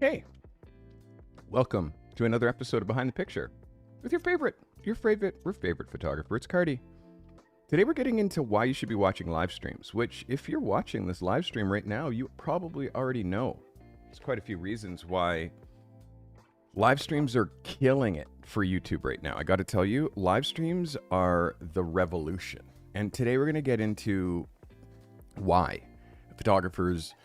Hey, welcome to another episode of Behind the Picture with your favorite photographer. It's Carty. Today we're getting into why you should be watching live streams, which if you're watching this live stream right now, you probably already know. There's quite a few reasons why live streams are killing it for YouTube right now. I got to tell you, live streams are the revolution. And today we're going to get into why photographers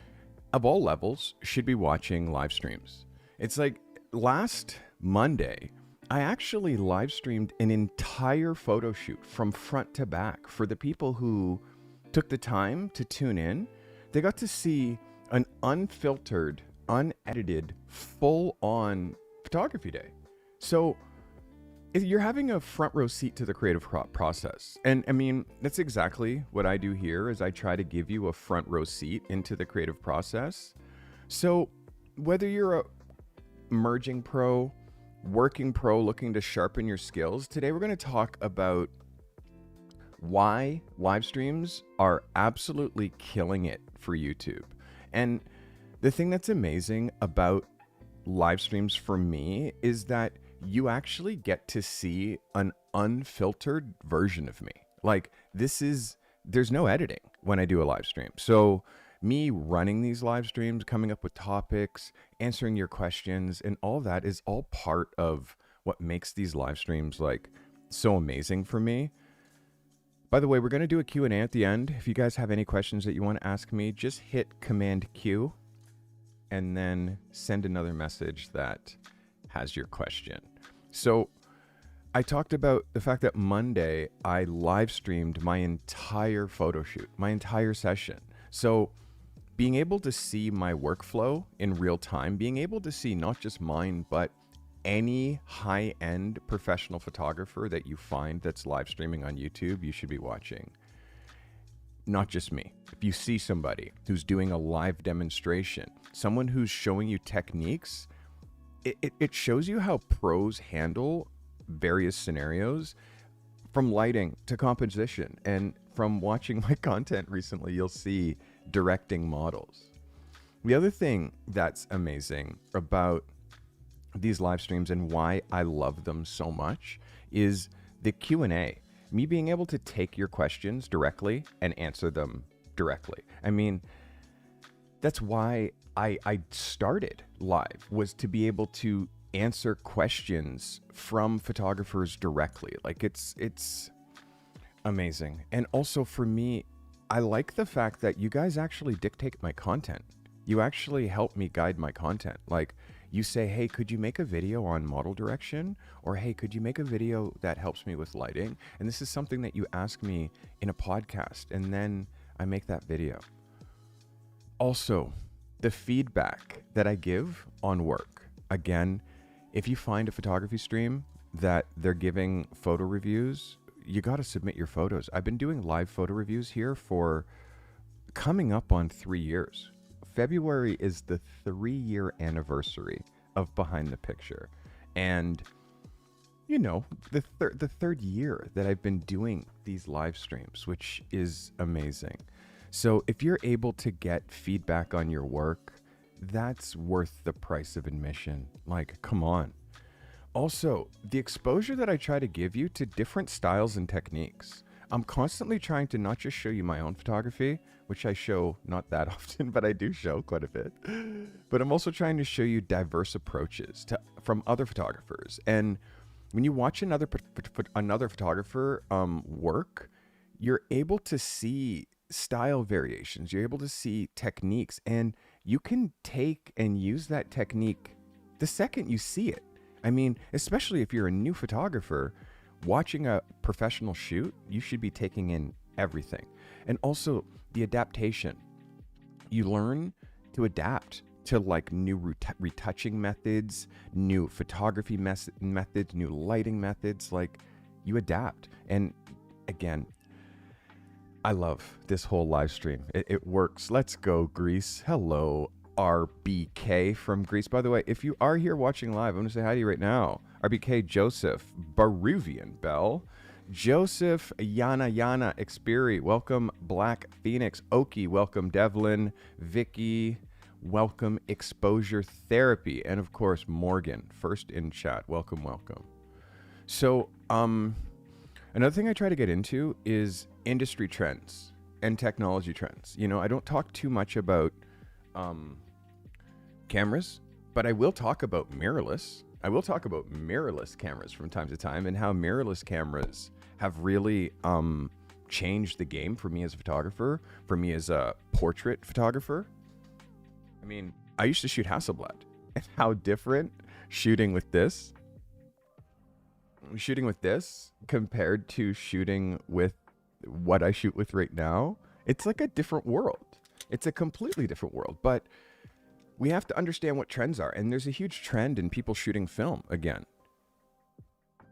of all levels should be watching live streams. It's like last Monday, I actually live streamed an entire photo shoot from front to back. For the people who took the time to tune in, they got to see an unfiltered, unedited, full-on photography day. So you're having a front row seat to the creative process. And I mean, that's exactly what I do here is I try to give you a front row seat into the creative process. So whether you're a emerging pro, working pro, looking to sharpen your skills, today we're going to talk about why live streams are absolutely killing it for YouTube. And the thing that's amazing about live streams for me is that you actually get to see an unfiltered version of me. Like there's no editing when I do a live stream. So me running these live streams, coming up with topics, answering your questions, and all that is all part of what makes these live streams like so amazing for me. By the way, we're going to do a Q&A at the end. If you guys have any questions that you want to ask me, just hit Command Q and then send another message that has your question. So I talked about the fact that Monday I live streamed my entire photo shoot, my entire session. So being able to see my workflow in real time, being able to see not just mine, but any high-end professional photographer that you find that's live streaming on YouTube, you should be watching. Not just me. If you see somebody who's doing a live demonstration, someone who's showing you techniques, it shows you how pros handle various scenarios, from lighting to composition. And from watching my content recently, you'll see directing models. The other thing that's amazing about these live streams and why I love them so much is the Q&A. Me being able to take your questions directly and answer them directly. I mean, that's why I started live, was to be able to answer questions from photographers directly. Like it's amazing. And also for me, I like the fact that you guys actually dictate my content. You actually help me guide my content. Like you say, hey, could you make a video on model direction? Or hey, could you make a video that helps me with lighting? And this is something that you ask me in a podcast, and then I make that video. Also, the feedback that I give on work. Again, if you find a photography stream that they're giving photo reviews, you got to submit your photos. I've been doing live photo reviews here for coming up on 3 years. February is the 3-year anniversary of Behind the Picture. And, you know, the third year that I've been doing these live streams, which is amazing. So if you're able to get feedback on your work, that's worth the price of admission. Like, come on. Also, the exposure that I try to give you to different styles and techniques. I'm constantly trying to not just show you my own photography, which I show not that often, but I do show quite a bit. But I'm also trying to show you diverse approaches from other photographers. And when you watch another photographer work, you're able to see style variations. You're able to see techniques, and you can take and use that technique the second you see it. I mean, especially if you're a new photographer, watching a professional shoot, you should be taking in everything. And also the adaptation. You learn to adapt to like new retouching methods, new photography methods, new lighting methods. Like you adapt. And again, I love this whole live stream. It works. Let's go, Greece. Hello, RBK from Greece. By the way, if you are here watching live, I'm going to say hi to you right now. RBK, Joseph, Baruvian Bell, Joseph, Yana, Experi, welcome, Black Phoenix, Oki, welcome, Devlin, Vicky, welcome exposure therapy. And of course, Morgan, first in chat. Welcome, welcome. So, another thing I try to get into is industry trends and technology trends. You know, I don't talk too much about cameras, but I will talk about mirrorless. I will talk about mirrorless cameras from time to time and how mirrorless cameras have really changed the game for me as a photographer, for me as a portrait photographer. I mean, I used to shoot Hasselblad, and how different shooting with this compared to shooting with what I shoot with right now. It's like a different world. It's a completely different world, but we have to understand what trends are. And there's a huge trend in people shooting film again.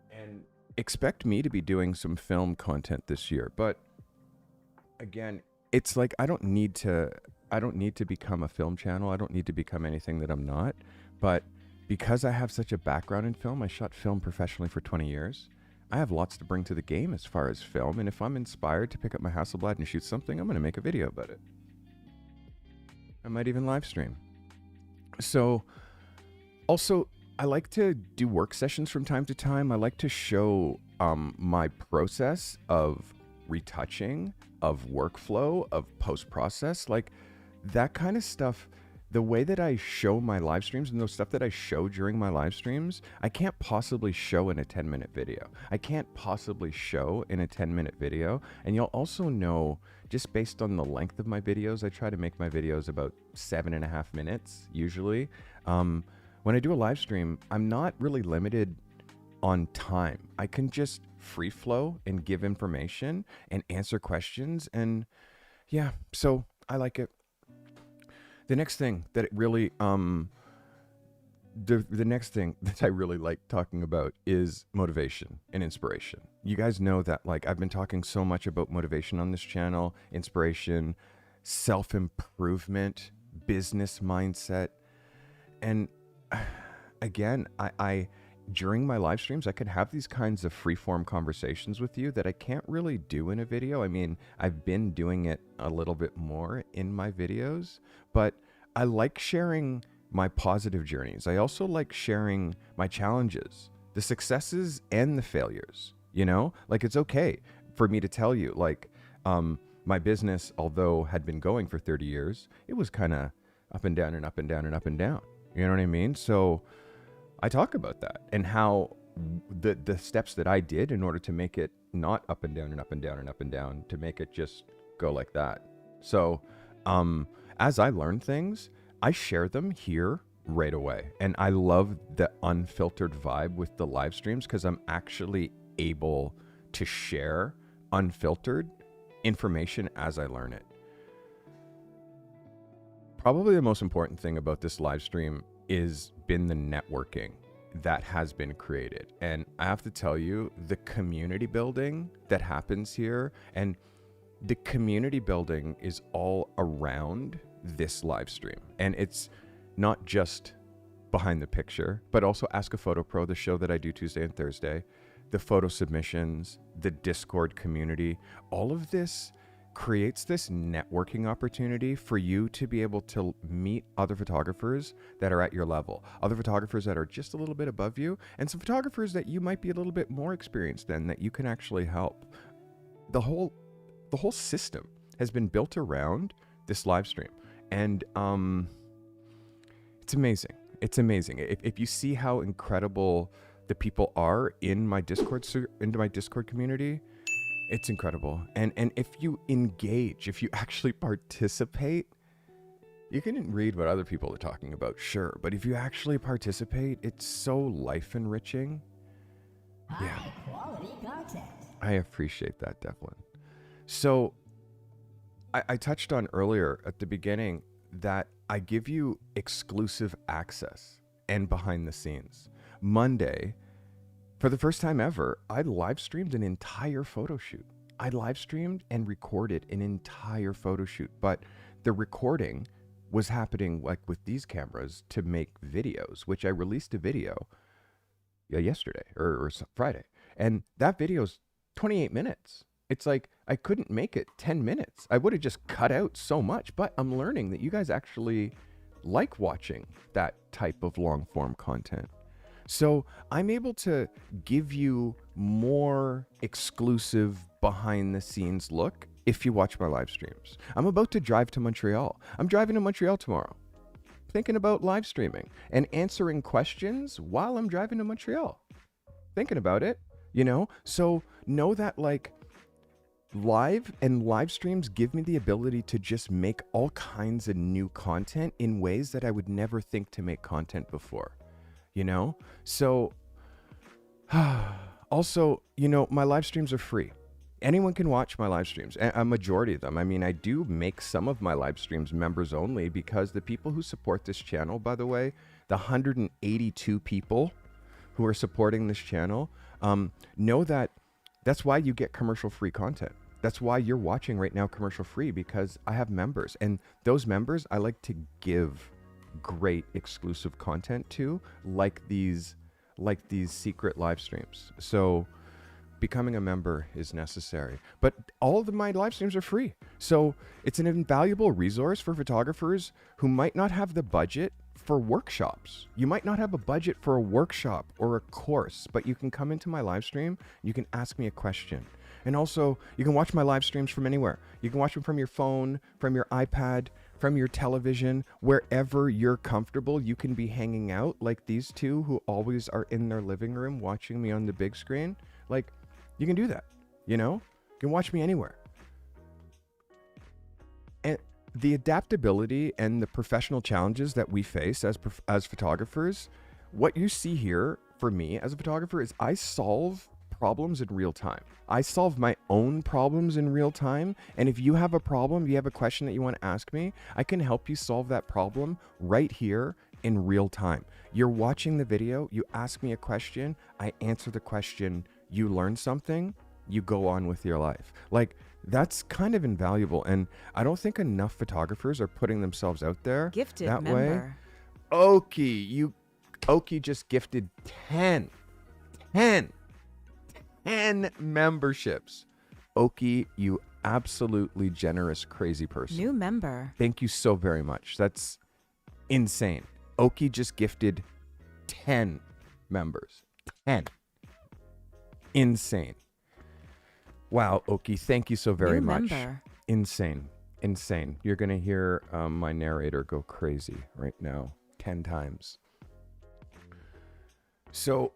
And expect me to be doing some film content this year. But again, it's like I don't need to become a film channel. I don't need to become anything that I'm not. But because I have such a background in film, I shot film professionally for 20 years. I have lots to bring to the game as far as film. And if I'm inspired to pick up my Hasselblad and shoot something, I'm going to make a video about it. I might even live stream. So also, I like to do work sessions from time to time. I like to show my process of retouching, of workflow, of post-process, like that kind of stuff. The way that I show my live streams and the stuff that I show during my live streams, I can't possibly show in a 10-minute video. I can't possibly show in a 10-minute video. And you'll also know, just based on the length of my videos, I try to make my videos about 7.5 minutes usually. When I do a live stream, I'm not really limited on time. I can just free flow and give information and answer questions. And yeah, so I like it. The next thing that it really, the next thing that I really like talking about is motivation and inspiration. You guys know that, like, I've been talking so much about motivation on this channel, inspiration, self-improvement, business mindset. And again, I during my live streams, I can have these kinds of free-form conversations with you that I can't really do in a video. I mean, I've been doing it a little bit more in my videos, but I like sharing my positive journeys. I also like sharing my challenges, the successes and the failures, you know? Like, it's okay for me to tell you, like, my business, although had been going for 30 years, it was kind of up and down and up and down and up and down. You know what I mean? So I talk about that and how the steps that I did in order to make it not up and down and up and down and up and down, to make it just go like that. So as I learn things, I share them here right away. And I love the unfiltered vibe with the live streams because I'm actually able to share unfiltered information as I learn it. Probably the most important thing about this live stream is been the networking that has been created. And I have to tell you, the community building that happens here, and the community building is all around this live stream. And it's not just behind the picture, but also Ask a Photo Pro, the show that I do Tuesday and Thursday, the photo submissions, the Discord community. All of this creates this networking opportunity for you to be able to meet other photographers that are at your level, other photographers that are just a little bit above you, and some photographers that you might be a little bit more experienced than, that you can actually help. The whole system has been built around this live stream, and it's amazing. It's amazing. If you see how incredible the people are in my Discord community, it's incredible. And if you engage, if you actually participate, you can read what other people are talking about, sure. But if you actually participate, it's so life enriching. Yeah. High quality content. I appreciate that, Devlin. So I touched on earlier at the beginning that I give you exclusive access and behind the scenes. Monday, for the first time ever, I live streamed an entire photo shoot. I live streamed and recorded an entire photo shoot, but the recording was happening like with these cameras to make videos, which I released a video yesterday or Friday. And that video's 28 minutes. It's like, I couldn't make it 10 minutes. I would have just cut out so much, but I'm learning that you guys actually like watching that type of long form content. So I'm able to give you more exclusive behind the scenes look if you watch my live streams. I'm about to drive to Montreal. I'm driving to Montreal tomorrow, thinking about live streaming and answering questions while I'm driving to Montreal. Thinking about it, So know that like live streams give me the ability to just make all kinds of new content in ways that I would never think to make content before. So also, my live streams are free. Anyone can watch my live streams, a majority of them. I mean, I do make some of my live streams members only because the people who support this channel, by the way, the 182 people who are supporting this channel, know that that's why you get commercial free content. That's why you're watching right now commercial free, because I have members, and those members I like to give great exclusive content to, like these secret live streams. So becoming a member is necessary, but all of my live streams are free. So it's an invaluable resource for photographers who might not have the budget for workshops. You might not have a budget for a workshop or a course, but you can come into my live stream, you can ask me a question. And also, you can watch my live streams from anywhere. You can watch them from your phone, from your iPad, from your television, wherever you're comfortable. You can be hanging out like these two who always are in their living room watching me on the big screen. Like, you can do that, You can watch me anywhere. And the adaptability and the professional challenges that we face as photographers, what you see here for me as a photographer is I solve problems in real time. I solve my own problems in real time. And if you have a problem, you have a question that you want to ask me, I can help you solve that problem right here in real time. You're watching the video, you ask me a question, I answer the question, you learn something, you go on with your life. Like, that's kind of invaluable. And I don't think enough photographers are putting themselves out there Gifted that member. way. Oki just gifted 10 memberships. Oki, you absolutely generous, crazy person. New member. Thank you so very much. That's insane. Oki just gifted 10 members. 10. Insane. Wow, Oki, thank you so very much. Member. Insane. You're going to hear my narrator go crazy right now 10 times. So,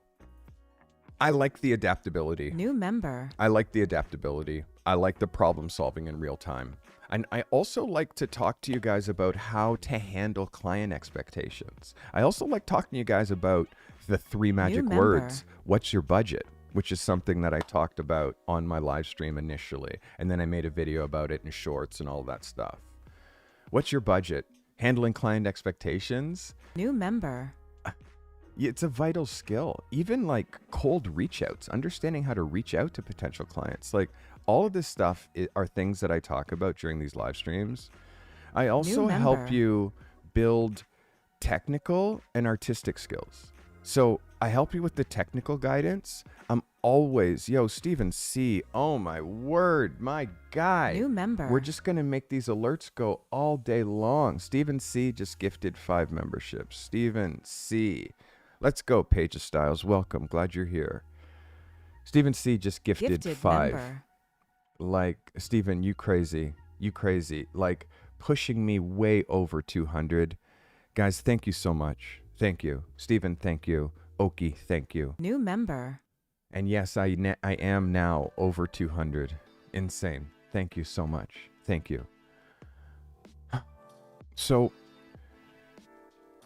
I like the adaptability. New member. I like the adaptability. I like the problem solving in real time. And I also like to talk to you guys about how to handle client expectations. I also like talking to you guys about the 3 magic words. What's your budget? Which is something that I talked about on my live stream initially. And then I made a video about it in shorts and all that stuff. What's your budget? Handling client expectations. New member. It's a vital skill. Even like cold reach outs, understanding how to reach out to potential clients. Like all of this stuff are things that I talk about during these live streams. I also help you build technical and artistic skills. So I help you with the technical guidance. I'm always, Stephen C. Oh my word, my guy. New member. We're just going to make these alerts go all day long. Stephen C. just gifted 5 memberships. Stephen C. Let's go, Paige of Styles. Welcome. Glad you're here. Stephen C. just gifted 5. Member. Like, Stephen, you crazy. Like, pushing me way over 200. Guys, thank you so much. Thank you. Stephen, thank you. Oki, thank you. New member. And yes, I am now over 200. Insane. Thank you so much. Thank you. So,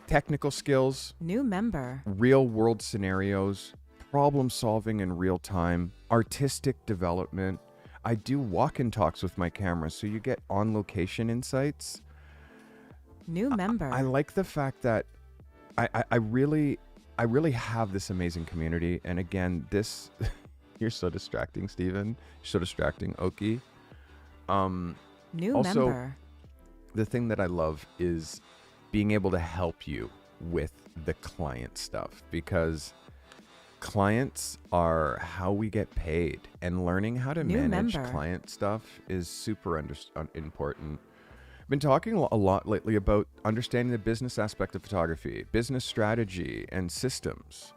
technical skills. New member. Real world scenarios. Problem solving in real time. Artistic development. I do walk-in talks with my camera, so you get on-location insights. New member. I like the fact that I really have this amazing community. And again, this, you're so distracting, Steven. You're so distracting, Oki. New also, member. The thing that I love is being able to help you with the client stuff, because clients are how we get paid, and learning how to manage client stuff is super important. been talking a lot lately about understanding the business aspect of photography, business strategy, and systems.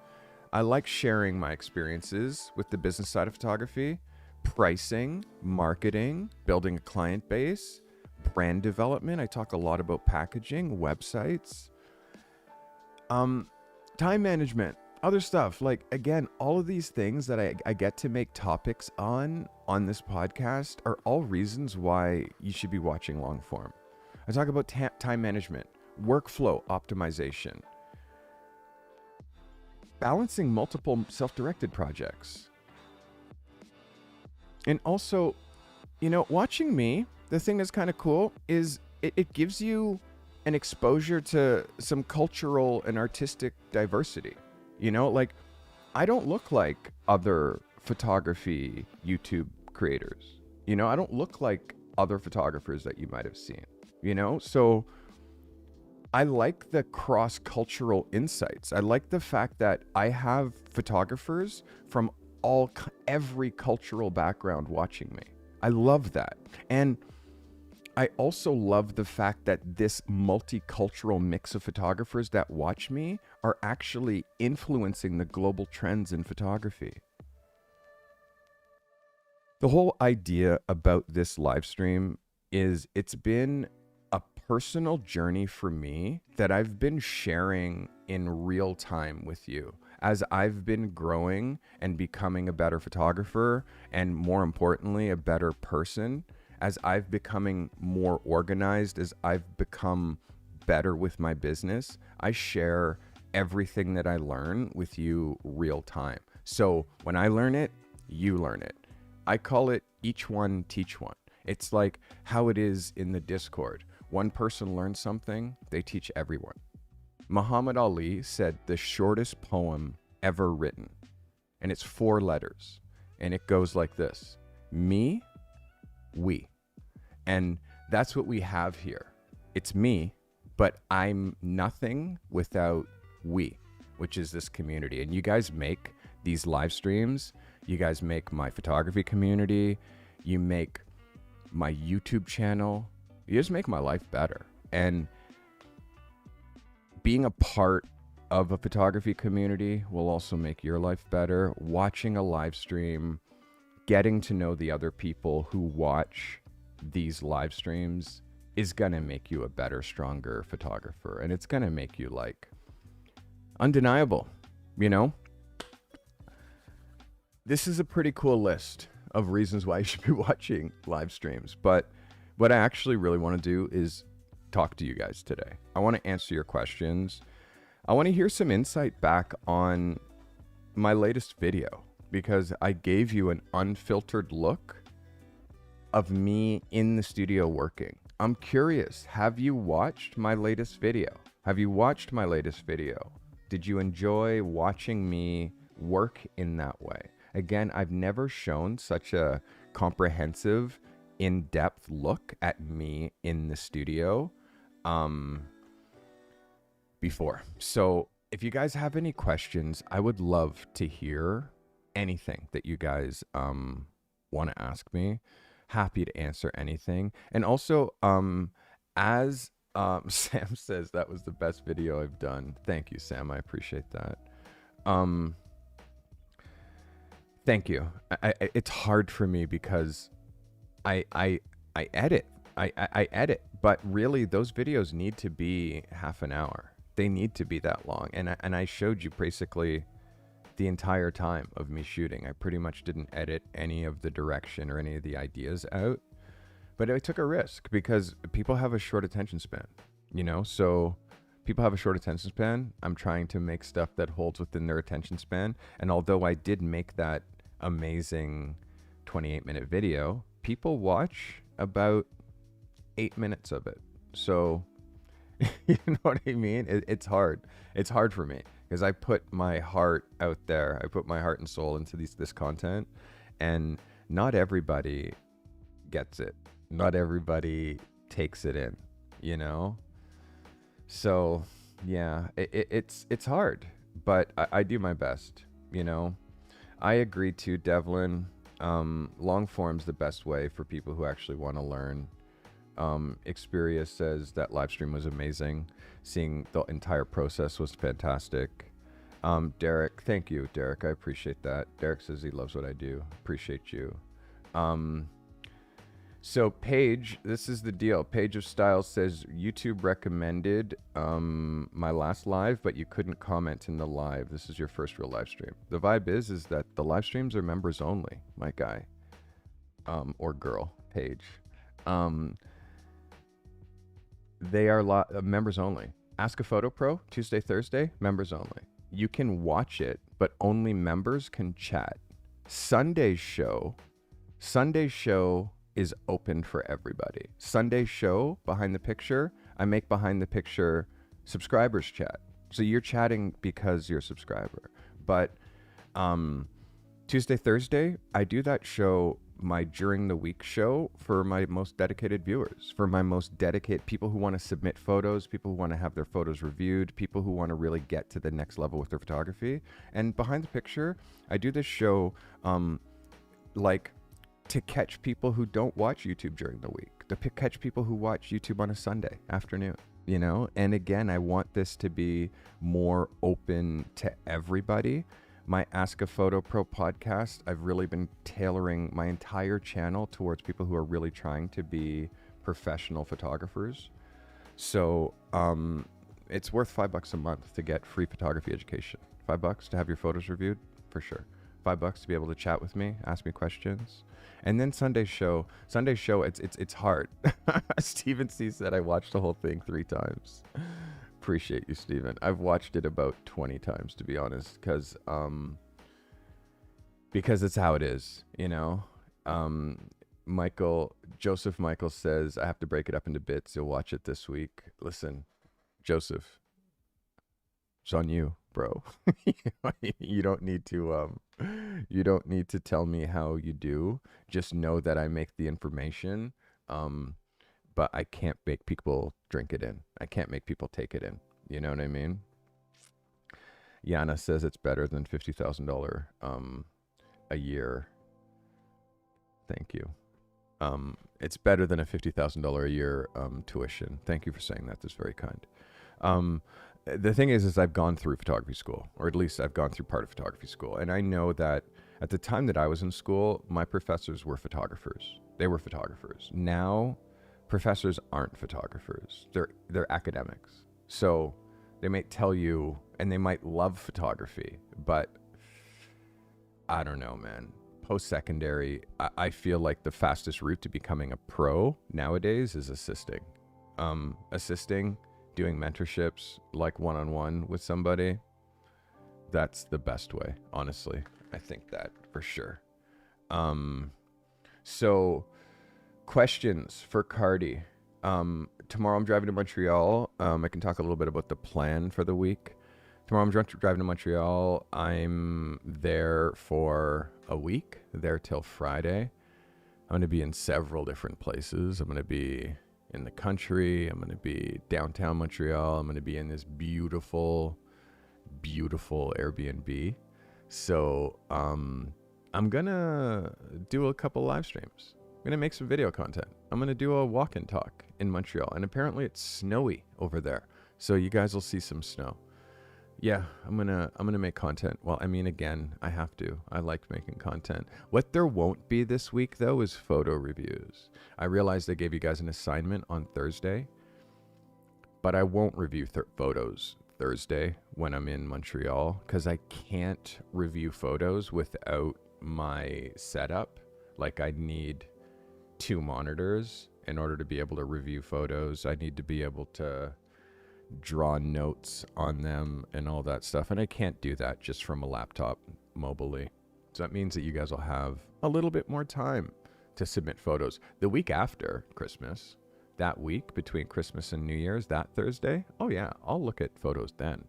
I like sharing my experiences with the business side of photography, pricing, marketing, building a client base, brand development. I talk a lot about packaging, websites, time management, other stuff. Like, again, all of these things that I get to make topics on this podcast are all reasons why you should be watching long form. I talk about time management, workflow optimization, balancing multiple self-directed projects. And also, watching me, the thing that's kind of cool is it gives you an exposure to some cultural and artistic diversity. Like, I don't look like other photography YouTube creators. I don't look like other photographers that you might have seen, So I like the cross-cultural insights. I like the fact that I have photographers from every cultural background watching me. I love that. And I also love the fact that this multicultural mix of photographers that watch me are actually influencing the global trends in photography. The whole idea about this live stream is it's been a personal journey for me that I've been sharing in real time with you as I've been growing and becoming a better photographer, and more importantly, a better person. As I've becoming more organized, as I've become better with my business, I share everything that I learn with you real time. So when I learn it, you learn it. I call it each one teach one. It's like how it is in the Discord. One person learns something, they teach everyone. Muhammad Ali said the shortest poem ever written, and it's 4 letters, and it goes like this: me, we. And that's what we have here. It's me, but I'm nothing without we, which is this community. And you guys make these live streams. You guys make my photography community. You make my YouTube channel. You just make my life better. And being a part of a photography community will also make your life better. Watching a live stream, getting to know the other people who watch these live streams is gonna make you a better, stronger photographer, and it's gonna make you like undeniable. This is a pretty cool list of reasons why you should be watching live streams, but what I actually really want to do is talk to you guys today. I want to answer your questions. I want to hear some insight back on my latest video, because I gave you an unfiltered look of me in the studio working. I'm curious, have you watched my latest video? Have you watched my latest video? Did you enjoy watching me work in that way? Again, I've never shown such a comprehensive, in-depth look at me in the studio before. So if you guys have any questions, I would love to hear anything that you guys want to ask me. Happy to answer anything. And also, as Sam says, that was the best video I've done. Thank you, Sam. I appreciate that. Thank you. It's hard for me because I edit. I edit, but really those videos need to be half an hour. They need to be that long. And I showed you basically the entire time of me shooting. I pretty much didn't edit any of the direction or any of the ideas out, but I took a risk because people have a short attention span, so people have a short attention span. I'm trying to make stuff that holds within their attention span. And although I did make that amazing 28-minute video, people watch about 8 minutes of it. So you know what I mean? It's hard. It's hard for me because I put my heart out there. I put my heart and soul into this content, and not everybody gets it. Not everybody takes it in, So yeah, it's hard, but I do my best, I agree too, Devlin. Long form's the best way for people who actually want to learn. Xperia says that live stream was amazing. Seeing the entire process was fantastic. Derek, thank you, Derek. I appreciate that. Derek says he loves what I do. Appreciate you. So Paige, this is the deal. Paige of Style says YouTube recommended my last live, but you couldn't comment in the live. This is your first real live stream. The vibe is that the live streams are members only, my guy, or girl, Paige. They are members only. Ask a Photo Pro, Tuesday, Thursday, members only. You can watch it, but only members can chat. Sunday's show is open for everybody. Sunday show, Behind the Picture, I make Behind the Picture subscribers chat. So you're chatting because you're a subscriber. But Tuesday, Thursday, I do that show, my during the week show, for my most dedicated viewers, for my most dedicated people who want to submit photos, people who want to have their photos reviewed, people who want to really get to the next level with their photography. And Behind the Picture, I do this show to catch people who don't watch YouTube during the week, to catch people who watch YouTube on a Sunday afternoon, you know? And again, I want this to be more open to everybody. My Ask a Photo Pro podcast, I've really been tailoring my entire channel towards people who are really trying to be professional photographers. So it's worth $5 a month to get free photography education. $5 to have your photos reviewed, for sure. $5 to be able to chat with me, ask me questions. And then Sunday show, it's hard. Steven C said I watched the whole thing 3 times. Appreciate you, Steven. I've watched it about 20 times, to be honest, because it's how it is, you know. Joseph Michael says I have to break it up into bits. You'll watch it this week. Listen, Joseph, it's on you, bro. You don't need to tell me how you do. Just know that I make the information, but I can't make people drink it in. I can't make people take it in. You know what I mean? Yana says it's better than $50,000 a year. Thank you. It's better than a $50,000 a year tuition. Thank you for saying that. That's very kind. The thing is I've gone through photography school, or at least I've gone through part of photography school. And I know that at the time that I was in school, my professors were photographers. They were photographers. Now, professors aren't photographers. They're academics. So they might tell you, and they might love photography, but I don't know, man. Post-secondary, I feel like the fastest route to becoming a pro nowadays is assisting. Doing mentorships, like one-on-one with somebody, that's the best way, honestly. I think that for sure. So questions for Carty. Tomorrow I'm driving to Montreal. I can talk a little bit about the plan for the week. Tomorrow I'm driving to Montreal. I'm there for a week, there till Friday. I'm going to be in several different places. I'm going to be in the country. I'm going to be downtown Montreal. I'm going to be in this beautiful, beautiful Airbnb. So I'm going to do a couple live streams. I'm going to make some video content. I'm going to do a walk and talk in Montreal. And apparently it's snowy over there. So you guys will see some snow. Yeah, I'm gonna make content. Well, I mean, again, I have to. I like making content. What there won't be this week, though, is photo reviews. I realized I gave you guys an assignment on Thursday, but I won't review photos Thursday when I'm in Montreal, because I can't review photos without my setup. Like, I need 2 monitors in order to be able to review photos. I need to be able to draw notes on them and all that stuff, and I can't do that just from a laptop mobily. So that means that you guys will have a little bit more time to submit photos. The week after Christmas, that week between Christmas and New Year's, that Thursday, oh yeah, I'll look at photos then.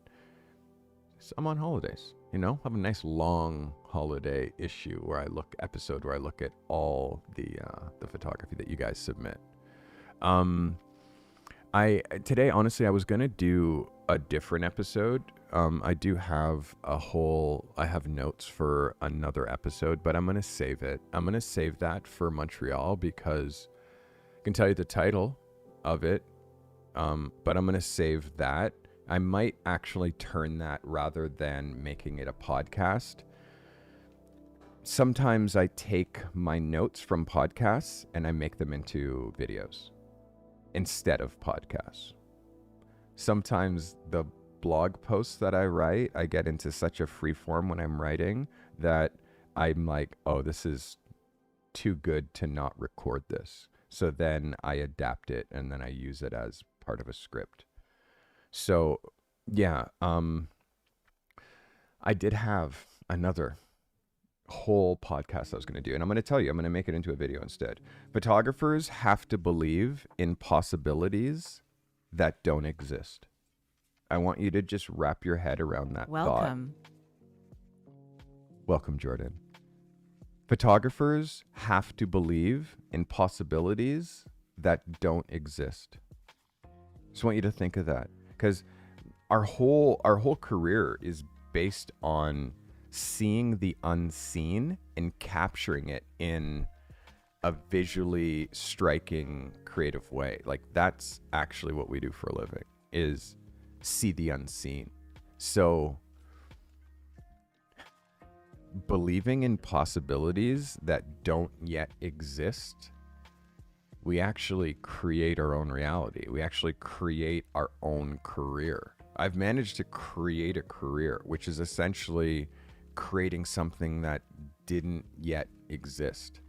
So I'm on holidays, you know, have a nice long holiday episode where I look at all the photography that you guys submit. Today, honestly, I was going to do a different episode. I have notes for another episode, but I'm going to save it. I'm going to save that for Montreal because can tell you the title of it, but I'm going to save that. I might actually turn that rather than making it a podcast. Sometimes I take my notes from podcasts and I make them into videos instead of podcasts. Sometimes the blog posts that I write, I get into such a free form when I'm writing that I'm like, oh, this is too good to not record this. So then I adapt it and then I use it as part of a script. So yeah, I did have another whole podcast I was going to do, and I'm going to tell you, I'm going to make it into a video instead. Photographers have to believe in possibilities that don't exist. I want you to just wrap your head around that Welcome. thought. Welcome, Jordan. Photographers have to believe in possibilities that don't exist. Just want you to think of that, because our whole career is based on seeing the unseen and capturing it in a visually striking, creative way. Like, that's actually what we do for a living, is see the unseen. So believing in possibilities that don't yet exist, we actually create our own reality. We actually create our own career. I've managed to create a career, which is essentially creating something that didn't yet exist.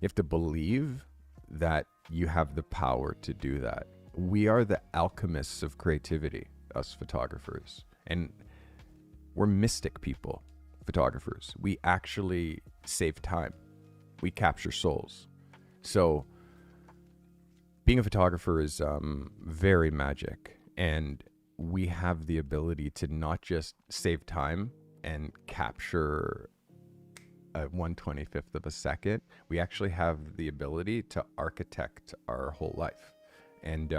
You have to believe that you have the power to do that. We are the alchemists of creativity, us photographers. And we're mystic people, photographers. We actually save time. We capture souls. So being a photographer is very magic. And we have the ability to not just save time and capture a 1/25th of a second. We actually have the ability to architect our whole life. And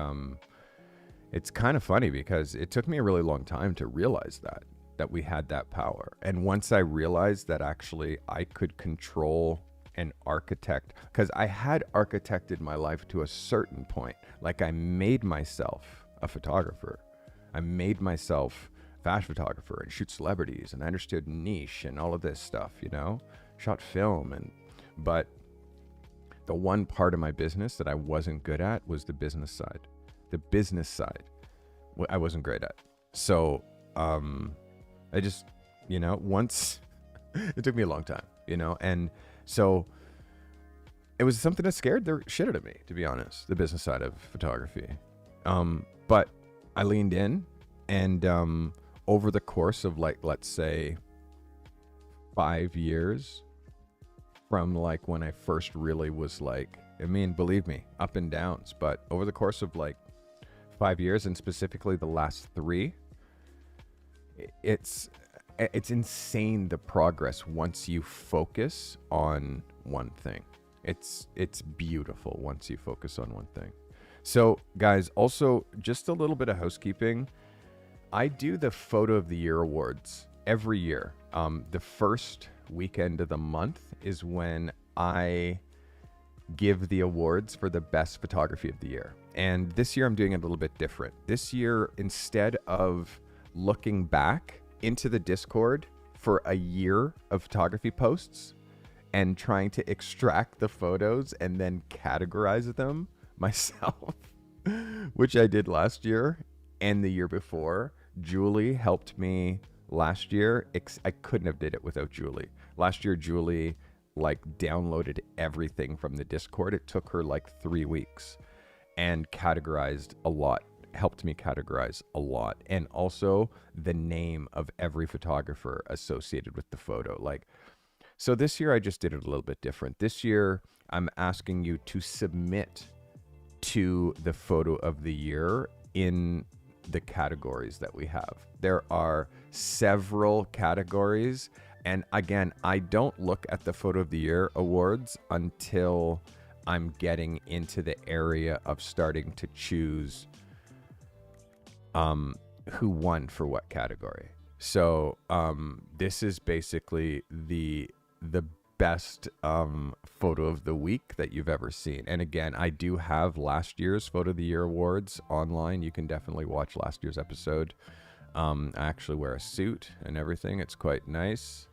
it's kind of funny because it took me a really long time to realize that we had that power. And once I realized that actually I could control and architect, because I had architected my life to a certain point. Like, I made myself a photographer. I made myself a fashion photographer and shoot celebrities, and I understood niche and all of this stuff, you know, shot film. But the one part of my business that I wasn't good at was the business side. The business side, I wasn't great at. So I just, you know, once, it took me a long time, you know, and so it was something that scared the shit out of me, to be honest, the business side of photography. But I leaned in, and over the course of, like, let's say 5 years from like when I first really was like, I mean, believe me, up and downs, but over the course of like 5 years, and specifically the last 3, it's insane, the progress once you focus on one thing. It's beautiful once you focus on one thing. So guys, also just a little bit of housekeeping. I do the Photo of the Year awards every year. The first weekend of the month is when I give the awards for the best photography of the year. And this year I'm doing it a little bit different. This year, instead of looking back into the Discord for a year of photography posts and trying to extract the photos and then categorize them myself, which I did last year and the year before. Julie helped me last year. I couldn't have did it without Julie. Last year, Julie like downloaded everything from the Discord. It took her like 3 weeks and categorized a lot, helped me categorize a lot. And also the name of every photographer associated with the photo. Like, so this year I just did it a little bit different. This year I'm asking you to submit to the Photo of the Year in the categories that we have. There are several categories. And again, I don't look at the Photo of the Year awards until I'm getting into the area of starting to choose who won for what category. So this is basically the best photo of the week that you've ever seen. And again, I do have last year's Photo of the Year awards online. You can definitely watch last year's episode. I actually wear a suit and everything. It's quite nice.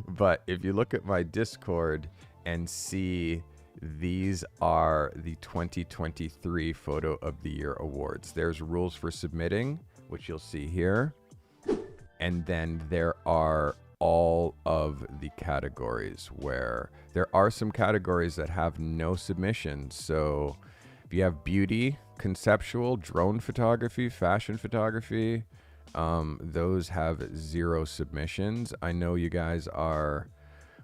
But if you look at my Discord and see, these are the 2023 Photo of the Year awards. There's rules for submitting, which you'll see here. And then there are all of the categories, where there are some categories that have no submissions. So if you have beauty, conceptual, drone photography, fashion photography, those have 0 submissions. I know you guys are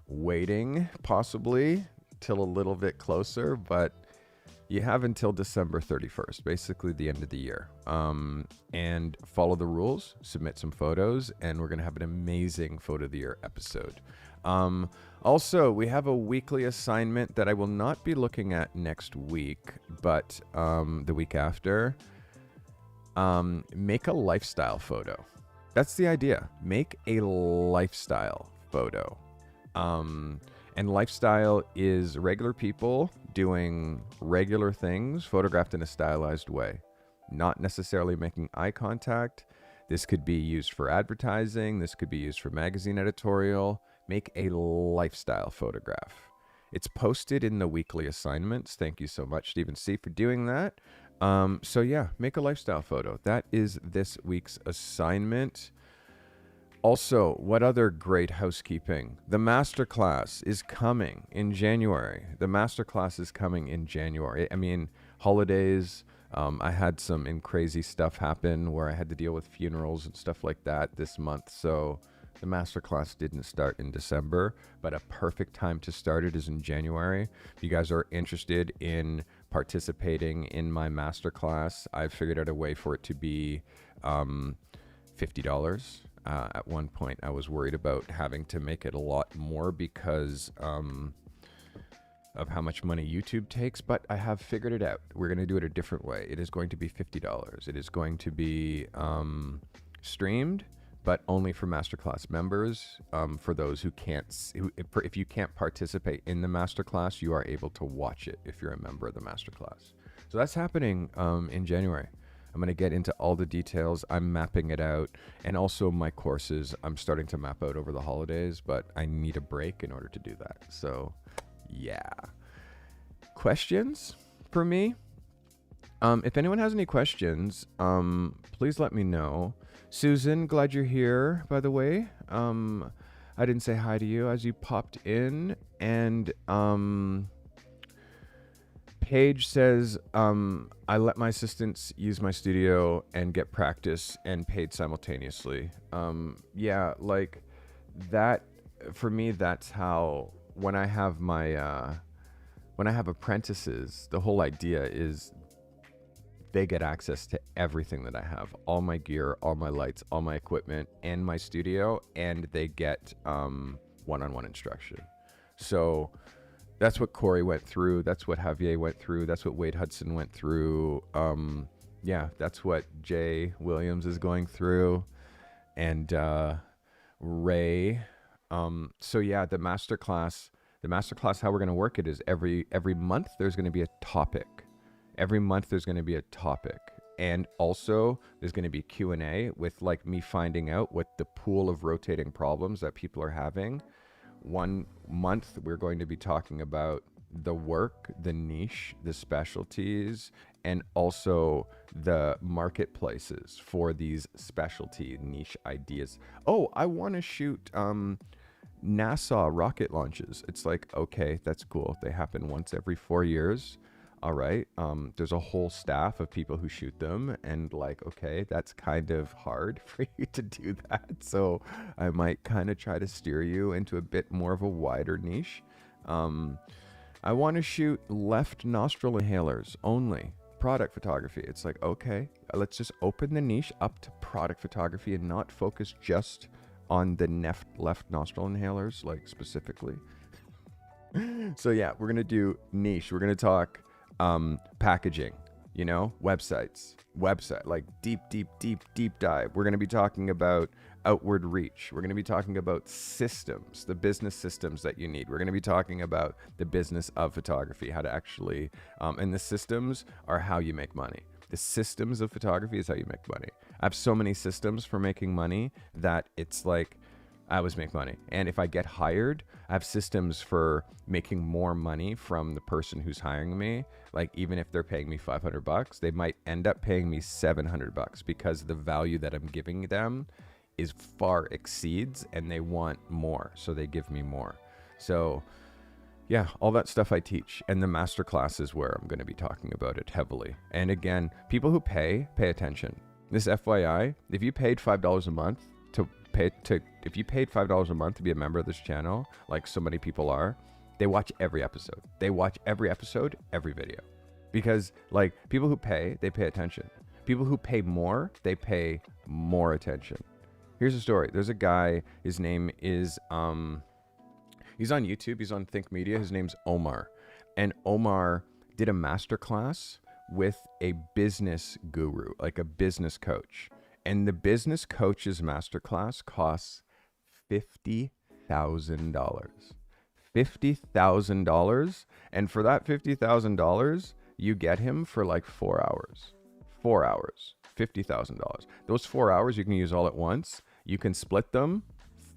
waiting possibly till a little bit closer, but you have until December 31st, basically the end of the year. And follow the rules, submit some photos, and we're going to have an amazing Photo of the Year episode. Also, we have a weekly assignment that I will not be looking at next week, but the week after. Make a lifestyle photo. That's the idea. Make a lifestyle photo. And lifestyle is regular people doing regular things photographed in a stylized way, not necessarily making eye contact. This could be used for advertising. This could be used for magazine editorial. Make a lifestyle photograph. It's posted in the weekly assignments. Thank you so much, Stephen C., for doing that. So yeah, make a lifestyle photo. That is this week's assignment. Also, what other great housekeeping? The masterclass is coming in January. The masterclass is coming in January. I mean, holidays. I had some crazy stuff happen where I had to deal with funerals and stuff like that this month. So the masterclass didn't start in December, but a perfect time to start it is in January. If you guys are interested in participating in my masterclass, I've figured out a way for it to be $50. At one point, I was worried about having to make it a lot more because of how much money YouTube takes, but I have figured it out. We're going to do it a different way. It is going to be $50. It is going to be streamed, but only for masterclass members. For those who can't, if you can't participate in the masterclass, you are able to watch it if you're a member of the masterclass. So that's happening in January. I'm going to get into all the details. I'm mapping it out. And also my courses, I'm starting to map out over the holidays, but I need a break in order to do that. So yeah. Questions for me? If anyone has any questions, please let me know. Susan, glad you're here, by the way. I didn't say hi to you as you popped in. And Paige says, I let my assistants use my studio and get practice and paid simultaneously. Yeah, like that, for me, that's how, when I have my, when I have apprentices, the whole idea is they get access to everything that I have, all my gear, all my lights, all my equipment, and my studio, and they get one-on-one instruction. So that's what Corey went through. That's what Javier went through. That's what Wade Hudson went through. Yeah, that's what Jay Williams is going through, and Ray. So yeah, the masterclass, how we're going to work it is every month there's going to be a topic. Every month there's going to be a topic. And also there's going to be Q&A with like me finding out what the pool of rotating problems that people are having. One month we're going to be talking about the work, the niche, the specialties, and also the marketplaces for these specialty niche ideas. Oh, I want to shoot NASA rocket launches. It's like, okay, that's cool. They happen once every 4 years. All right. There's a whole staff of people who shoot them, and like, okay, that's kind of hard for you to do that. So I might kind of try to steer you into a bit more of a wider niche. I want to shoot left nostril inhalers only, product photography. It's like, okay, let's just open the niche up to product photography and not focus just on the left nostril inhalers, like specifically. So yeah, we're going to do niche. We're going to talk packaging. website, like deep dive. We're going to be talking about outward reach. We're going to be talking about systems, the business systems that you need. We're going to be talking about the business of photography, how to actually, and the systems are how you make money. The systems of photography is how you make money. I have so many systems for making money that it's like, I always make money. And if I get hired, I have systems for making more money from the person who's hiring me. Like even if they're paying me $500, they might end up paying me $700 because the value that I'm giving them is far exceeds and they want more. So they give me more. So yeah, all that stuff I teach. And the masterclass is where I'm going to be talking about it heavily. And again, people who pay attention. This FYI, if you paid $5 a month if you paid $5 a month to be a member of this channel, like so many people are, they watch every episode. They watch every episode, every video. Because like people who pay, they pay attention. People who pay more, they pay more attention. Here's a story. There's a guy, his name is, he's on YouTube, he's on Think Media, his name's Omar. And Omar did a masterclass with a business guru, like a business coach. And the business coach's masterclass costs $50,000. $50,000. And for that $50,000, you get him for like 4 hours. 4 hours, $50,000. Those 4 hours you can use all at once. You can split them,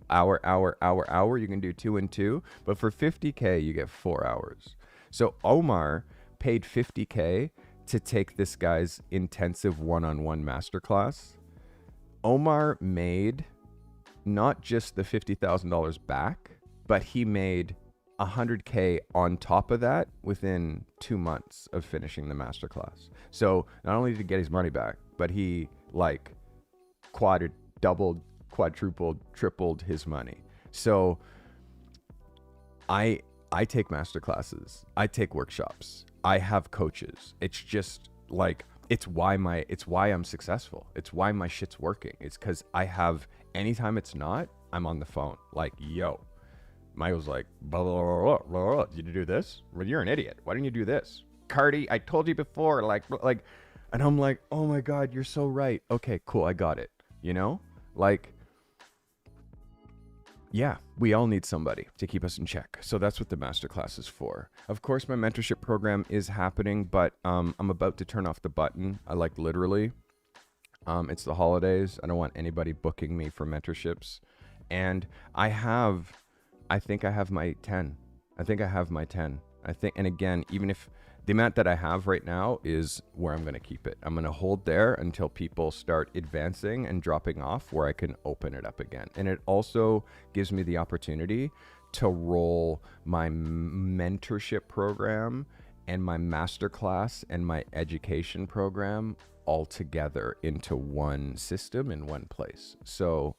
hour. You can do 2 and 2. But for $50K, you get 4 hours. So Omar paid $50K to take this guy's intensive one-on-one masterclass. Omar made not just the $50,000 back, but he made $100K on top of that within 2 months of finishing the masterclass. So not only did he get his money back, but he like doubled, quadrupled, tripled his money. So I take masterclasses, I take workshops, I have coaches. It's just like, it's why I'm successful. It's why my shit's working. It's because I have, anytime it's not, I'm on the phone. Like, yo, Michael's like, blah, blah, blah, blah, blah. Did you do this? Well, you're an idiot. Why didn't you do this? Carty, I told you before, like, and I'm like, oh my God, you're so right. Okay, cool. I got it. Like, yeah, we all need somebody to keep us in check. So that's what the masterclass is for. Of course, my mentorship program is happening, but I'm about to turn off the button. I like literally. It's the holidays. I don't want anybody booking me for mentorships. And I think I have my 10. And again, even if the amount that I have right now is where I'm going to keep it. I'm going to hold there until people start advancing and dropping off where I can open it up again. And it also gives me the opportunity to roll my mentorship program and my masterclass and my education program all together into one system in one place. So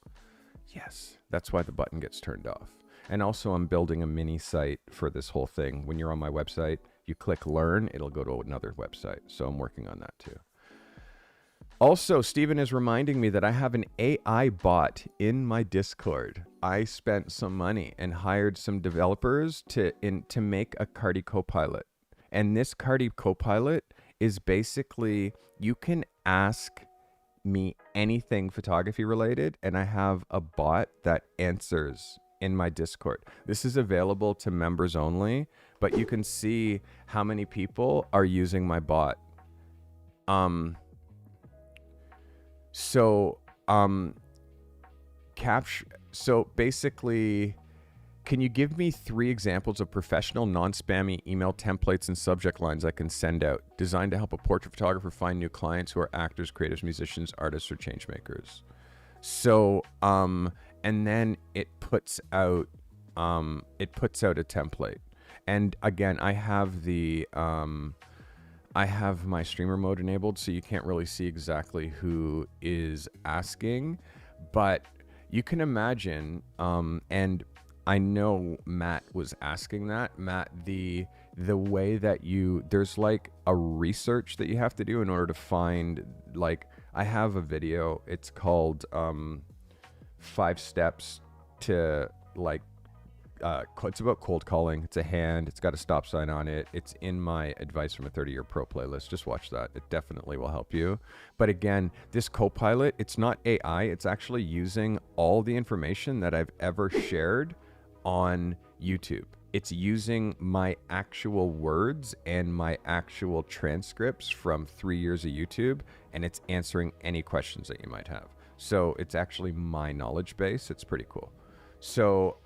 yes, that's why the button gets turned off. And also I'm building a mini site for this whole thing. When you're on my website, you click learn, it'll go to another website. So I'm working on that too. Also, Steven is reminding me that I have an AI bot in my Discord. I spent some money and hired some developers to make a Carty Copilot. And this Carty Copilot is basically, you can ask me anything photography related, and I have a bot that answers in my Discord. This is available to members only, but you can see how many people are using my bot. So basically, can you give me 3 examples of professional non-spammy email templates and subject lines I can send out, designed to help a portrait photographer find new clients who are actors, creatives, musicians, artists, or change makers? So, and then it puts out a template. And again, I have my streamer mode enabled, so you can't really see exactly who is asking, but you can imagine, and I know Matt was asking that. Matt, the way that there's like a research that you have to do in order to find, like, I have a video, it's called 5 steps to like it's about cold calling. It's a hand. It's got a stop sign on it. It's in my Advice from a 30-Year Pro playlist. Just watch that. It definitely will help you. But again, this Copilot, it's not AI. It's actually using all the information that I've ever shared on YouTube. It's using my actual words and my actual transcripts from 3 years of YouTube, and it's answering any questions that you might have. So it's actually my knowledge base. It's pretty cool. So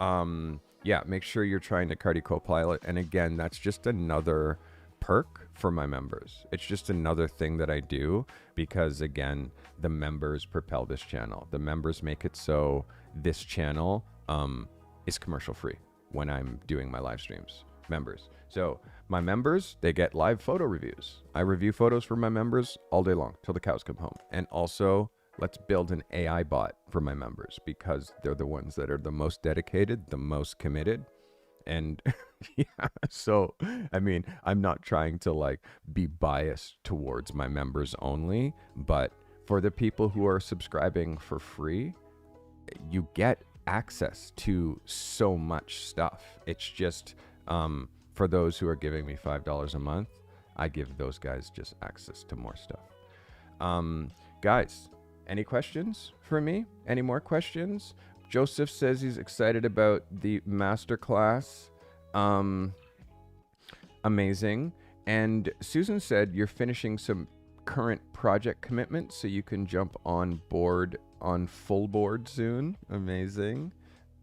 yeah, make sure you're trying to Carty Copilot. And again, that's just another perk for my members. It's just another thing that I do because, again, the members propel this channel. The members make it so this channel is commercial free when I'm doing my live streams. Members. So my members, they get live photo reviews. I review photos for my members all day long till the cows come home. And also, let's build an AI bot for my members because they're the ones that are the most dedicated, the most committed. And yeah, so, I mean, I'm not trying to like be biased towards my members only, but for the people who are subscribing for free, you get access to so much stuff. It's just, for those who are giving me $5 a month, I give those guys just access to more stuff. Guys, any questions for me? Any more questions? Joseph says he's excited about the masterclass. Amazing. And Susan said you're finishing some current project commitments so you can jump on board on full board soon. Amazing.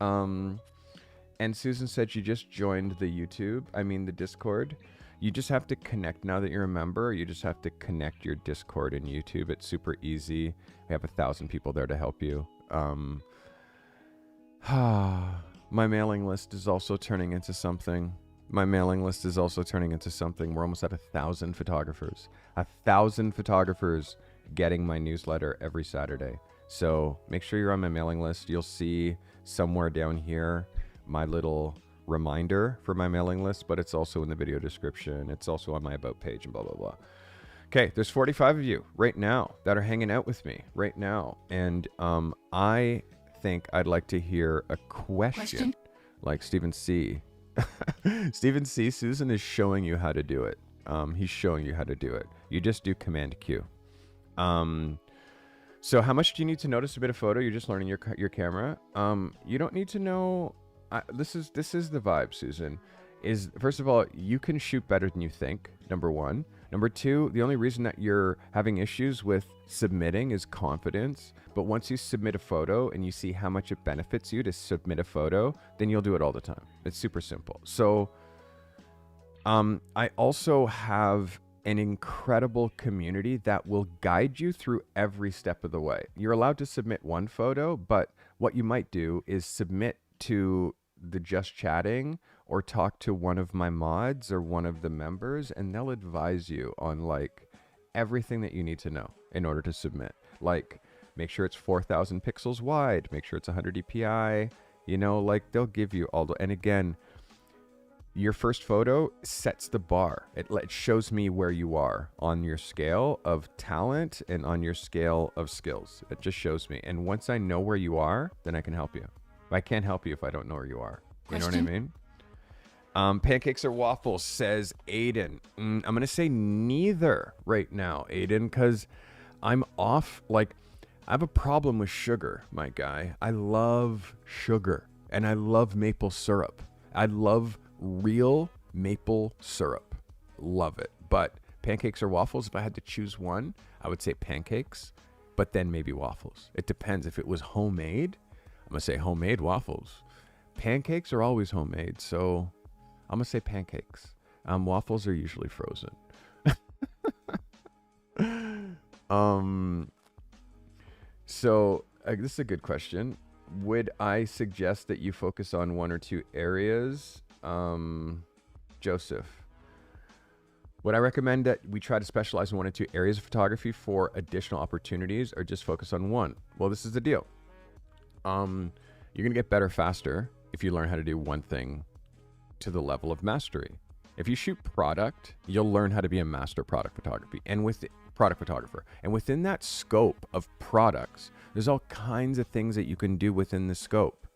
And Susan said she just joined the Discord. You just have to connect now that you're a member. You just have to connect your Discord and YouTube. It's super easy. We have 1,000 people there to help you. My mailing list is also turning into something. We're almost at 1,000 photographers. 1,000 photographers getting my newsletter every Saturday. So make sure you're on my mailing list. You'll see somewhere down here my little reminder for my mailing list, but it's also in the video description. It's also on my about page and blah, blah, blah. Okay, there's 45 of you right now that are hanging out with me right now. And I think I'd like to hear a question. Like Stephen C. Stephen C. Susan is showing you how to do it. He's showing you how to do it. You just do Command Q. So how much do you need to notice a bit of photo? You're just learning your camera. You don't need to know. This is the vibe, Susan. Is first of all, you can shoot better than you think. Number one. Number two, the only reason that you're having issues with submitting is confidence. But once you submit a photo and you see how much it benefits you to submit a photo, then you'll do it all the time. It's super simple. So I also have an incredible community that will guide you through every step of the way. You're allowed to submit one photo, but what you might do is submit to the Just Chatting or talk to one of my mods or one of the members, and they'll advise you on like everything that you need to know in order to submit. Like, make sure it's 4,000 pixels wide, make sure it's 100 DPI, like they'll give you all the, and again, your first photo sets the bar. It shows me where you are on your scale of talent and on your scale of skills. It just shows me. And once I know where you are, then I can help you. I can't help you if I don't know where you are. You know what I mean? Pancakes or waffles, says Aiden. I'm going to say neither right now, Aiden, because I'm off. Like, I have a problem with sugar, my guy. I love sugar, and I love maple syrup. I love real maple syrup. Love it. But pancakes or waffles, if I had to choose one, I would say pancakes, but then maybe waffles. It depends. If it was homemade, I'm going to say homemade waffles. Pancakes are always homemade, so I'm going to say pancakes. Waffles are usually frozen. So this is a good question. Would I suggest that you focus on one or two areas? Joseph, would I recommend that we try to specialize in one or two areas of photography for additional opportunities, or just focus on one? Well, this is the deal. You're going to get better faster if you learn how to do one thing to the level of mastery. If you shoot product, you'll learn how to be a master product photography and with product photographer. And within that scope of products, there's all kinds of things that you can do within the scope.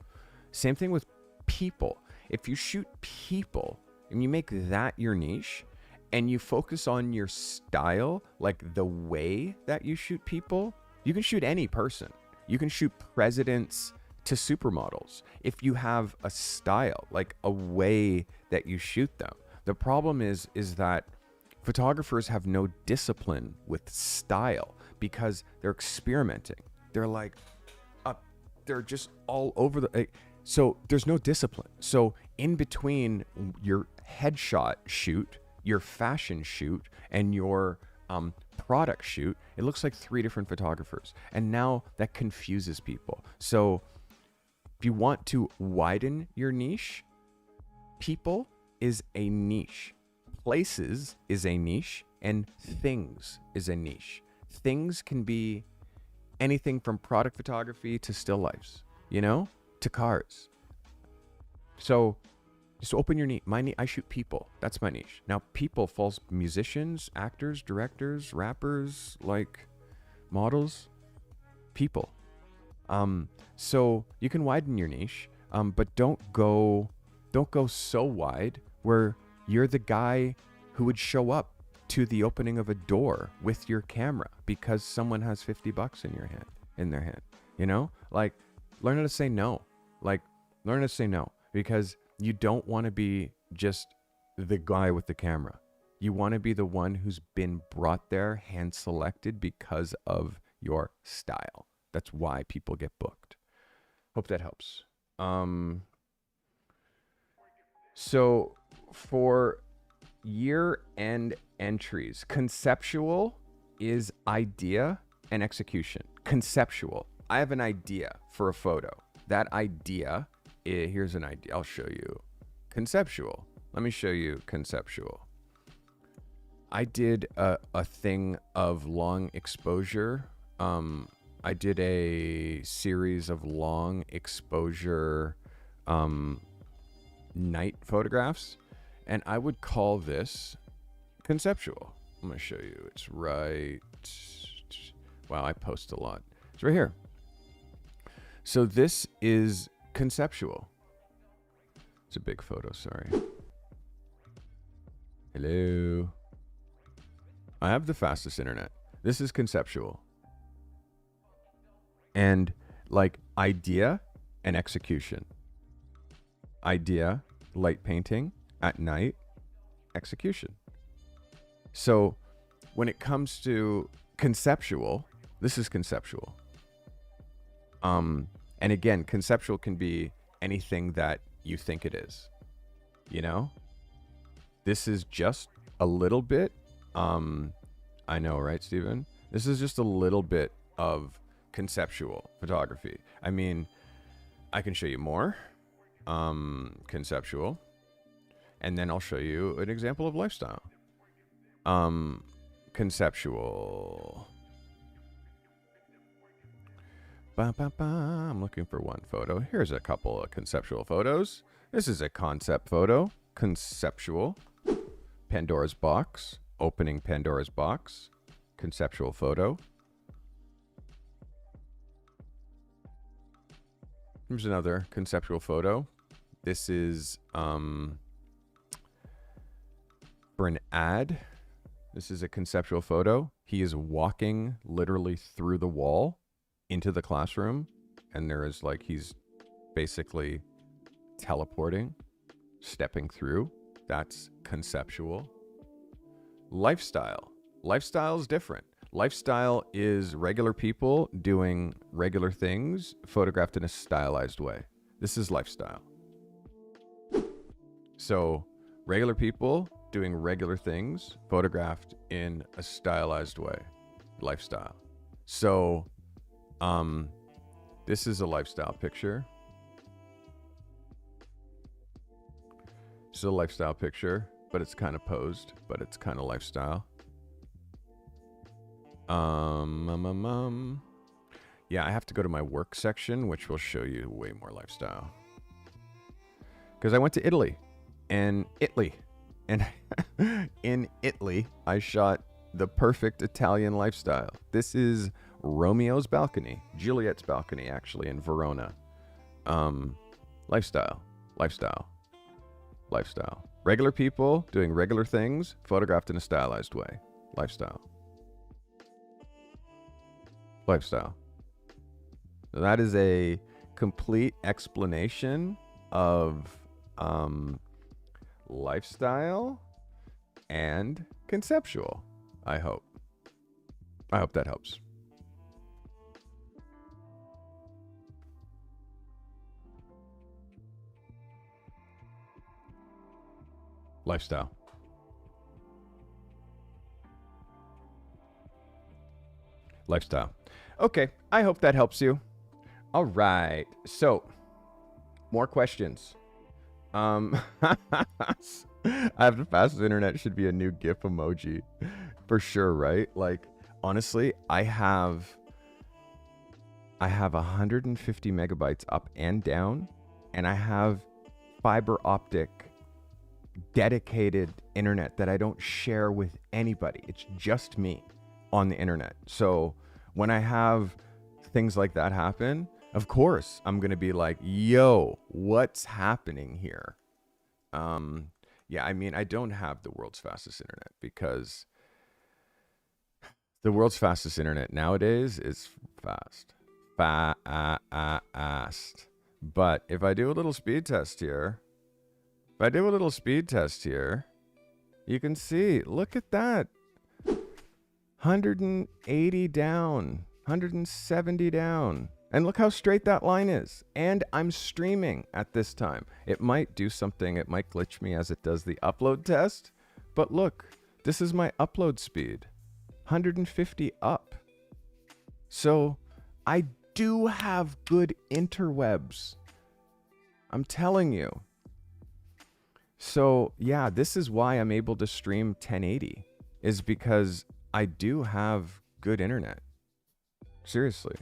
Same thing with people. if you shoot people and you make that your niche and you focus on your style, like the way that you shoot people, you can shoot any person. You can shoot presidents to supermodels if you have a style, like a way that you shoot them. The problem is that photographers have no discipline with style because they're experimenting. They're like, they're just all over the. So there's no discipline. So in between your headshot shoot, your fashion shoot, and your product shoot, it looks like 3 different photographers. And now that confuses people. So if you want to widen your niche, people is a niche, places is a niche, and things is a niche. Things can be anything from product photography to still lifes, to cars. So just open your niche. I shoot people. That's my niche. Now, people falls musicians, actors, directors, rappers, like models, people. So you can widen your niche, but don't go so wide where you're the guy who would show up to the opening of a door with your camera because someone has $50 in their hand, like learn how to say no, because you don't want to be just the guy with the camera. You want to be the one who's been brought there, hand selected because of your style. That's why people get booked. Hope that helps. So for year-end entries, conceptual is idea and execution. Conceptual. I have an idea for a photo. That idea, here's an idea. I'll show you. Conceptual. Let me show you conceptual. I did a thing of long exposure. I did a series of long exposure night photographs, and I would call this conceptual. I'm going to show you. It's right. Wow, I post a lot. It's right here. So this is conceptual. It's a big photo, sorry. Hello. I have the fastest internet. This is conceptual. And like idea and execution. Idea, light painting at night, execution. So when it comes to conceptual, this is conceptual. And again, conceptual can be anything that you think it is. This is just a little bit. I know, right, Steven? This is just a little bit of conceptual photography. I mean, I can show you more conceptual, and then I'll show you an example of lifestyle. Conceptual. I'm looking for one photo. Here's a couple of conceptual photos. This is a concept photo. Conceptual. Pandora's box. Opening Pandora's box. Conceptual photo. Here's another conceptual photo. This is for an ad. This is a conceptual photo. He is walking literally through the wall into the classroom, and there is he's basically teleporting, stepping through. That's conceptual. Lifestyle. Lifestyle is different. Lifestyle is regular people doing regular things photographed in a stylized way. This is lifestyle. So regular people doing regular things photographed in a stylized way. Lifestyle. So this is a lifestyle picture. This is a lifestyle picture, but it's kind of posed, but it's kind of lifestyle. Yeah, I have to go to my work section, which will show you way more lifestyle. Because I went to Italy, and in Italy, I shot the perfect Italian lifestyle. This is Romeo's balcony, Juliet's balcony, actually, in Verona. Lifestyle. Lifestyle. Regular people doing regular things, photographed in a stylized way. Lifestyle. Lifestyle. That is a complete explanation of lifestyle and conceptual, I hope. I hope that helps. Lifestyle. Lifestyle. Okay, I hope that helps you. All right, so more questions. I have the fastest internet should be a new GIF emoji for sure, right? Like, honestly, I have 150 megabytes up and down, and I have fiber optic dedicated internet that I don't share with anybody. It's just me on the internet. So when I have things like that happen, of course, I'm going to be like, yo, what's happening here? Yeah, I mean, I don't have the world's fastest internet because the world's fastest internet nowadays is fast. Fast. But if I do a little speed test here, you can see, look at that. 180 down, 170 down. And look how straight that line is. And I'm streaming at this time. It might do something. It might glitch me as it does the upload test. But look, this is my upload speed. 150 up. So I do have good interwebs. I'm telling you. So yeah, this is why I'm able to stream 1080. Is because I do have good internet. Seriously.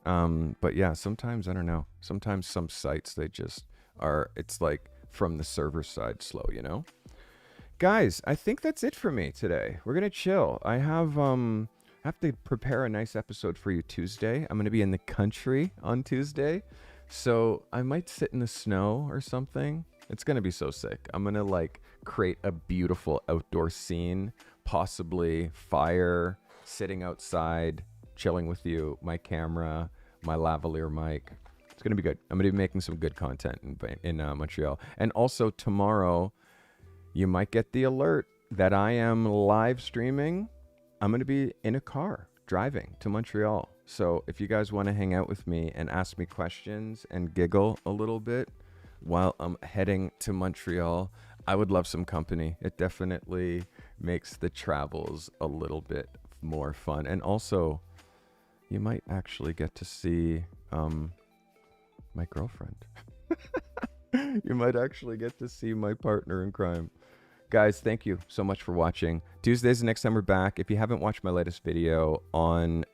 But yeah, sometimes, I don't know. Sometimes some sites, they just are, it's like from the server side slow, you know? Guys, I think that's it for me today. We're going to chill. I have to prepare a nice episode for you Tuesday. I'm going to be in the country on Tuesday. So I might sit in the snow or something. It's going to be so sick. I'm going to like create a beautiful outdoor scene, possibly fire, sitting outside, chilling with you, my camera, my lavalier mic. It's going to be good. I'm going to be making some good content in Montreal. And also tomorrow, you might get the alert that I am live streaming. I'm going to be in a car driving to Montreal. So if you guys want to hang out with me and ask me questions and giggle a little bit while I'm heading to Montreal, I would love some company. It definitely makes the travels a little bit more fun. And also, you might actually get to see my girlfriend. You might actually get to see my partner in crime. Guys, thank you so much for watching. Tuesdays the next time we're back. If you haven't watched my latest video on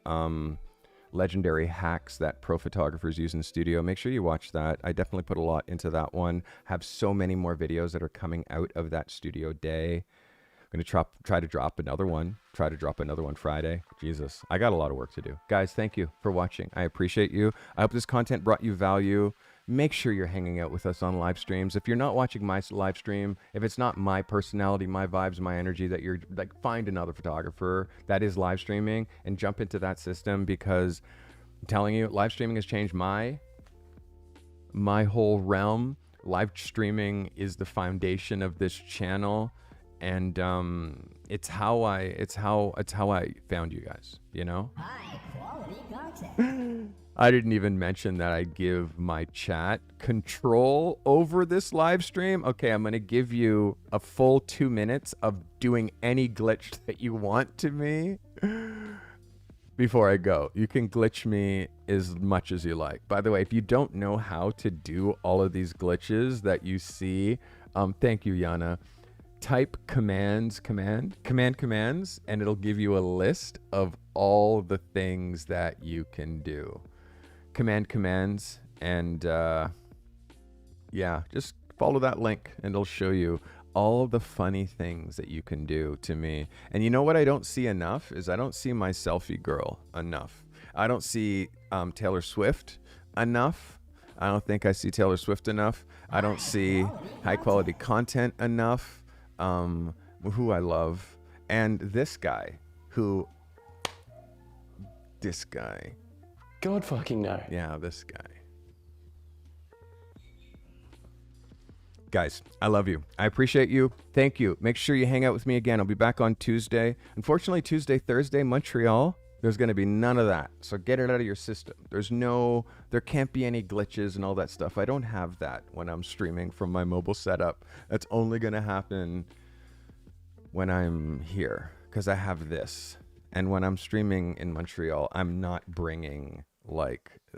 legendary hacks that pro photographers use in the studio, make sure you watch that. I definitely put a lot into that one. Have so many more videos that are coming out of that studio day. I'm going to try to drop another one. Try to drop another one Friday. Jesus, I got a lot of work to do. Guys, thank you for watching. I appreciate you. I hope this content brought you value. Make sure you're hanging out with us on live streams. If you're not watching my live stream, if it's not my personality, my vibes, my energy, that you're like, find another photographer that is live streaming and jump into that system, because I'm telling you, live streaming has changed my whole realm. Live streaming is the foundation of this channel. And it's how I found you guys, you know? High quality content. I didn't even mention that I give my chat control over this live stream. Okay, I'm going to give you a full 2 minutes of doing any glitch that you want to me before I go. You can glitch me as much as you like. By the way, if you don't know how to do all of these glitches that you see, thank you, Yana. Type commands, and it'll give you a list of all the things that you can do. Commands, and yeah, just follow that link and it'll show you all the funny things that you can do to me. And you know what I don't see enough is I don't see my selfie girl enough. I don't see Taylor Swift enough. I don't think I see Taylor Swift enough. I don't see high quality content enough. Who I love. And this guy God fucking no. Yeah, this guy. Guys, I love you. I appreciate you. Thank you. Make sure you hang out with me again. I'll be back on Tuesday. Unfortunately, Tuesday, Thursday, Montreal, there's going to be none of that. So get it out of your system. There can't be any glitches and all that stuff. I don't have that when I'm streaming from my mobile setup. That's only going to happen when I'm here because I have this. And when I'm streaming in Montreal, I'm not bringing,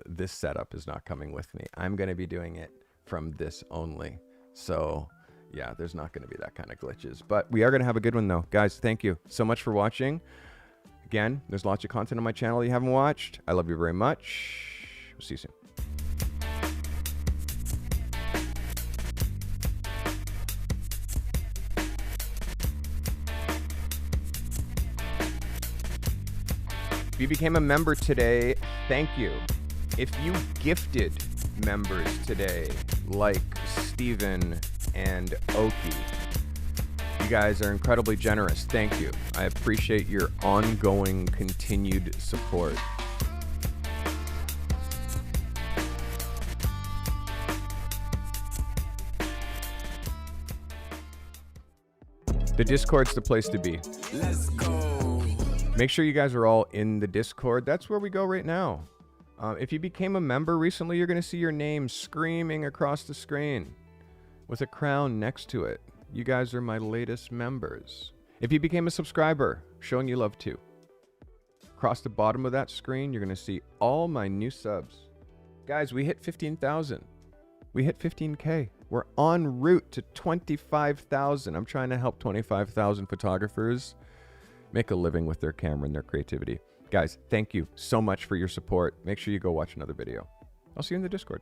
this setup is not coming with me. I'm going to be doing it from this only. So, yeah, there's not going to be that kind of glitches. But we are going to have a good one, though. Guys, thank you so much for watching. Again, there's lots of content on my channel you haven't watched. I love you very much. We'll see you soon. If you became a member today, thank you. If you gifted members today, like Steven and Oki, you guys are incredibly generous. Thank you. I appreciate your ongoing, continued support. The Discord's the place to be. Let's go. Make sure you guys are all in the Discord. That's where we go right now. If you became a member recently, you're going to see your name screaming across the screen with a crown next to it. You guys are my latest members. If you became a subscriber, showing you love too. Across the bottom of that screen, you're going to see all my new subs. Guys, we hit 15,000. We hit 15K. We're en route to 25,000. I'm trying to help 25,000 photographers make a living with their camera and their creativity. Guys, thank you so much for your support. Make sure you go watch another video. I'll see you in the Discord.